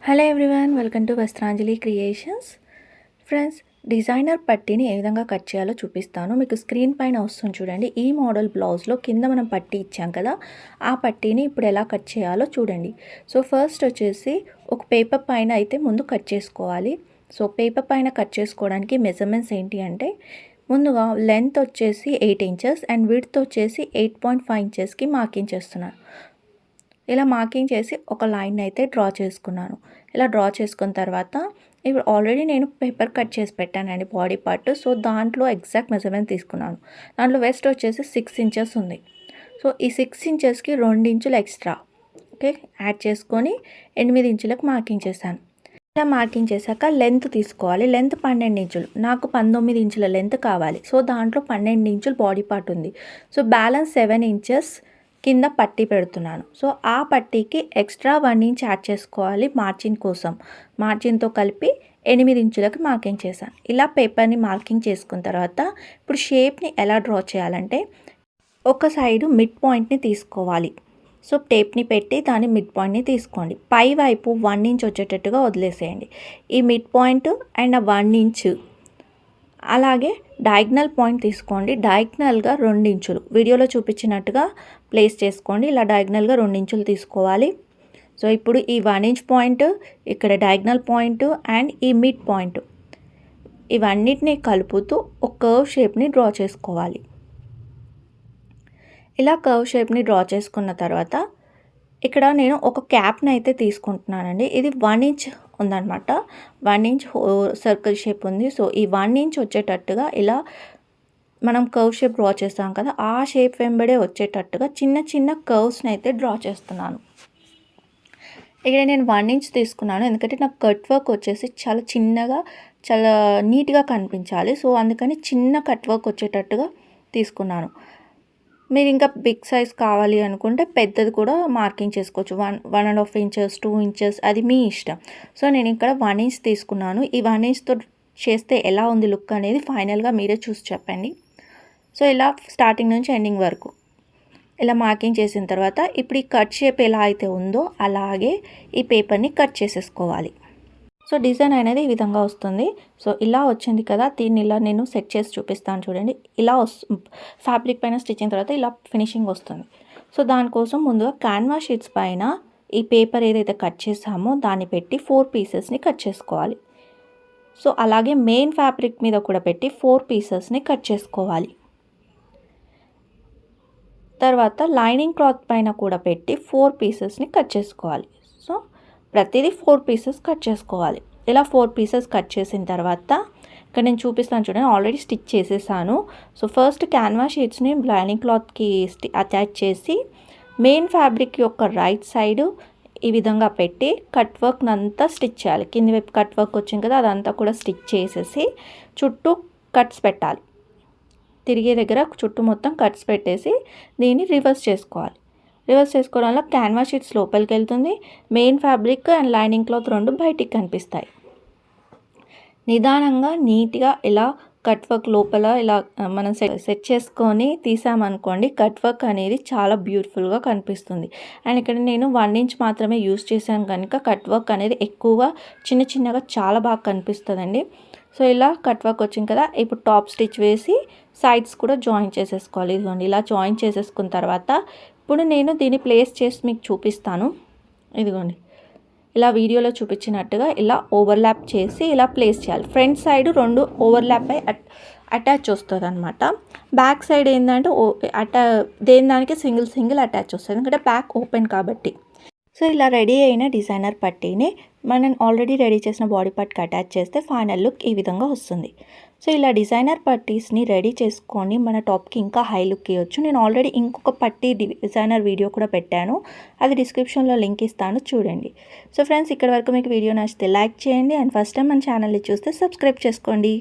Hello everyone, welcome to Vastranjali creations. Friends, designer పట్టీని ఏ విధంగా కట్ చేయాలో చూపిస్తాను. మీకు స్క్రీన్ పైన వస్తుంది చూడండి. ఈ మోడల్ బ్లౌజ్లో కింద మనం పట్టీ ఇచ్చాం కదా, ఆ పట్టీని ఇప్పుడు ఎలా కట్ చేయాలో చూడండి. సో ఫస్ట్ వచ్చేసి ఒక పేపర్ పైన అయితే ముందు కట్ చేసుకోవాలి. సో పేపర్ పైన కట్ చేసుకోవడానికి మెజర్మెంట్స్ ఏంటి అంటే, ముందుగా లెంత్ వచ్చేసి 8 ఇంచెస్ అండ్ విడ్త్ వచ్చేసి 8.5 ఇంచెస్కి మార్కింగ్ చేస్తున్నాను. ఇలా మార్కింగ్ చేసి ఒక లైన్ అయితే డ్రా చేసుకున్నాను. ఇలా డ్రా చేసుకున్న తర్వాత ఇప్పుడు ఆల్రెడీ నేను పేపర్ కట్ చేసి పెట్టానండి బాడీ పార్ట్. సో దాంట్లో ఎగ్జాక్ట్ మెజర్మెంట్ తీసుకున్నాను. దాంట్లో వెస్ట్ వచ్చేసి 6 ఇంచెస్ ఉంది. సో ఈ 6 ఇంచెస్కి 2 ఇంచులు ఎక్స్ట్రా యాడ్ చేసుకొని 8 ఇంచులకు మార్కింగ్ చేశాను. ఇలా మార్కింగ్ చేశాక లెంత్ తీసుకోవాలి. లెంత్ 12 ఇంచులు, నాకు 19 ఇంచుల లెంత్ కావాలి. సో దాంట్లో 12 ఇంచులు బాడీ పార్ట్ ఉంది. సో బ్యాలెన్స్ 7 ఇంచెస్ కింద పట్టీ పెడుతున్నాను. సో ఆ పట్టీకి ఎక్స్ట్రా 1 ఇంచ్ యాడ్ చేసుకోవాలి మార్జిన్ కోసం. మార్జిన్తో కలిపి 8 ఇంచులకి మార్కింగ్ చేశాను. ఇలా పేపర్ని మార్కింగ్ చేసుకున్న తర్వాత ఇప్పుడు షేప్ని ఎలా డ్రా చేయాలంటే, ఒక సైడు మిడ్ పాయింట్ని తీసుకోవాలి. సో టేప్ని పెట్టి దాని మిడ్ పాయింట్ని తీసుకోండి. పై వైపు 1 ఇంచ్ వచ్చేటట్టుగా వదిలేసేయండి. ఈ మిడ్ పాయింట్ అండ్ 1 ఇంచ్ అలాగే డయాగ్నల్ పాయింట్ తీసుకోండి. డయాగ్నల్గా 2 ఇంచులు వీడియోలో చూపించినట్టుగా ప్లేస్ చేసుకోండి. ఇలా డయాగ్నల్గా 2 ఇంచులు తీసుకోవాలి. సో ఇప్పుడు ఈ 1 ఇంచ్ పాయింట్, ఇక్కడ డయాగ్నల్ పాయింట్ అండ్ ఈ మిడ్ పాయింట్, ఇవన్నిటిని కలుపుతూ ఒక కర్వ్ షేప్ని డ్రా చేసుకోవాలి. ఇలా కర్వ్ షేప్ని డ్రా చేసుకున్న తర్వాత ఇక్కడ నేను ఒక క్యాప్ని అయితే తీసుకుంటున్నానండి. ఇది 1 ఇంచ్ ఉందన్నమాట. 1 ఇంచ్ సర్కిల్ షేప్ ఉంది. సో ఈ 1 ఇంచ్ వచ్చేటట్టుగా ఇలా మనం కర్వ్ షేప్ డ్రా చేస్తాం కదా, ఆ షేప్ వెంబడే వచ్చేటట్టుగా చిన్న చిన్న కర్వ్స్ని అయితే డ్రా చేస్తున్నాను. ఇక్కడ నేను 1 ఇంచ్ తీసుకున్నాను, ఎందుకంటే నాకు కట్ వర్క్ వచ్చేసి చాలా చిన్నగా, చాలా నీట్గా కనిపించాలి. సో అందుకని చిన్న కట్ వర్క్ వచ్చేటట్టుగా తీసుకున్నాను. మీరు ఇంకా బిగ్ సైజ్ కావాలి అనుకుంటే పెద్దది కూడా మార్కింగ్ చేసుకోవచ్చు. 1.5 ఇంచెస్, 2 ఇంచెస్, అది మీ ఇష్టం. సో నేను ఇక్కడ 1 ఇంచ్ తీసుకున్నాను. ఈ 1 ఇంచ్తో చేస్తే ఎలా ఉంది లుక్ అనేది ఫైనల్గా మీరే చూసి చెప్పండి. సో ఇలా స్టార్టింగ్ నుంచి ఎండింగ్ వరకు ఇలా మార్కింగ్ చేసిన తర్వాత ఇప్పుడు ఈ కట్ షేప్ ఎలా అయితే ఉందో అలాగే ఈ పేపర్ని కట్ చేసేసుకోవాలి. సో డిజైన్ అనేది ఈ విధంగా వస్తుంది. సో ఇలా వచ్చింది కదా, దీన్ని ఇలా నేను సెట్ చేసి చూపిస్తాను చూడండి. ఇలా ఫ్యాబ్రిక్ పైన స్టిచ్చింగ్ తర్వాత ఇలా ఫినిషింగ్ వస్తుంది. సో దానికోసం ముందుగా క్యాన్వాస్ షీట్స్ పైన ఈ పేపర్ ఏదైతే కట్ చేసామో దాన్ని పెట్టి 4 పీసెస్ని కట్ చేసుకోవాలి. సో అలాగే మెయిన్ ఫ్యాబ్రిక్ మీద కూడా పెట్టి 4 పీసెస్ని కట్ చేసుకోవాలి. తర్వాత లైనింగ్ క్లాత్ పైన కూడా పెట్టి 4 పీసెస్ని కట్ చేసుకోవాలి. సో ప్రతిదీ 4 పీసెస్ కట్ చేసుకోవాలి. ఇలా 4 పీసెస్ కట్ చేసిన తర్వాత ఇక్కడ నేను చూపిస్తాను చూడండి, ఆల్రెడీ స్టిచ్ చేసేసాను. సో ఫస్ట్ క్యాన్వాస్ షీట్స్ని లైనింగ్ క్లాత్కి అటాచ్ చేసి మెయిన్ ఫ్యాబ్రిక్ యొక్క రైట్ సైడ్ ఈ విధంగా పెట్టి కట్ వర్క్ అంతా స్టిచ్ చేయాలి. కింది వైపు కట్ వర్క్ వచ్చింది కదా, అదంతా కూడా స్టిచ్ చేసేసి చుట్టూ కట్స్ పెట్టాలి. తిరిగే దగ్గర చుట్టూ మొత్తం కట్స్ పెట్టేసి దీన్ని రివర్స్ చేసుకోవాలి. రివర్స్ చేసుకోవడం వల్ల క్యాన్వాస్ షీట్స్ లోపలికి వెళ్తుంది, main fabric and lining cloth 2 బయటికి కనిపిస్తాయి. నిదానంగా నీట్గా ఇలా కట్ వర్క్ లోపల ఇలా మనం సెట్ చేసుకొని తీసామనుకోండి, కట్ వర్క్ అనేది చాలా బ్యూటిఫుల్గా కనిపిస్తుంది. అండ్ ఇక్కడ నేను 1 ఇంచ్ మాత్రమే యూస్ చేశాను కనుక కట్ వర్క్ అనేది ఎక్కువగా చిన్న చిన్నగా చాలా బాగా కనిపిస్తుందండి. సో ఇలా కట్ వర్క్ వచ్చింది కదా, ఇప్పుడు టాప్ స్టిచ్ వేసి సైడ్స్ కూడా జాయిన్ చేసేసుకోవాలి. ఇదిగోండి ఇలా జాయిన్ చేసేసుకున్న తర్వాత ఇప్పుడు నేను దీన్ని ప్లేస్ చేసి మీకు చూపిస్తాను. ఇదిగోండి ఇలా వీడియోలో చూపించినట్టుగా ఇలా ఓవర్లాప్ చేసి ఇలా ప్లేస్ చేయాలి. ఫ్రంట్ సైడ్ 2 ఓవర్లాప్ అయి అటాచ్ వస్తుంది అనమాట. బ్యాక్ సైడ్ ఏంటంటే దేని దానికి సింగిల్ అటాచ్ వస్తుంది, ఎందుకంటే బ్యాక్ ఓపెన్ కాబట్టి. సో ఇలా రెడీ అయిన డిజైనర్ పట్టీని మనం ఆల్రెడీ రెడీ చేసిన బాడీ పార్ట్కి అటాచ్ చేస్తే ఫైనల్ లుక్ ఈ విధంగా వస్తుంది. సో ఇలా డిజైనర్ పట్టీస్ని రెడీ చేసుకొని మన టాప్కి ఇంకా హై లుక్ ఇవ్వచ్చు. నేను ఆల్రెడీ ఇంకొక పట్టీ డిజైనర్ వీడియో కూడా పెట్టాను, అది డిస్క్రిప్షన్లో లింక్ ఇస్తాను చూడండి. సో ఫ్రెండ్స్, ఇక్కడ వరకు మీకు వీడియో నచ్చితే లైక్ చేయండి అండ్ ఫస్ట్ టైం మన ఛానల్ని చూస్తే సబ్స్క్రైబ్ చేసుకోండి.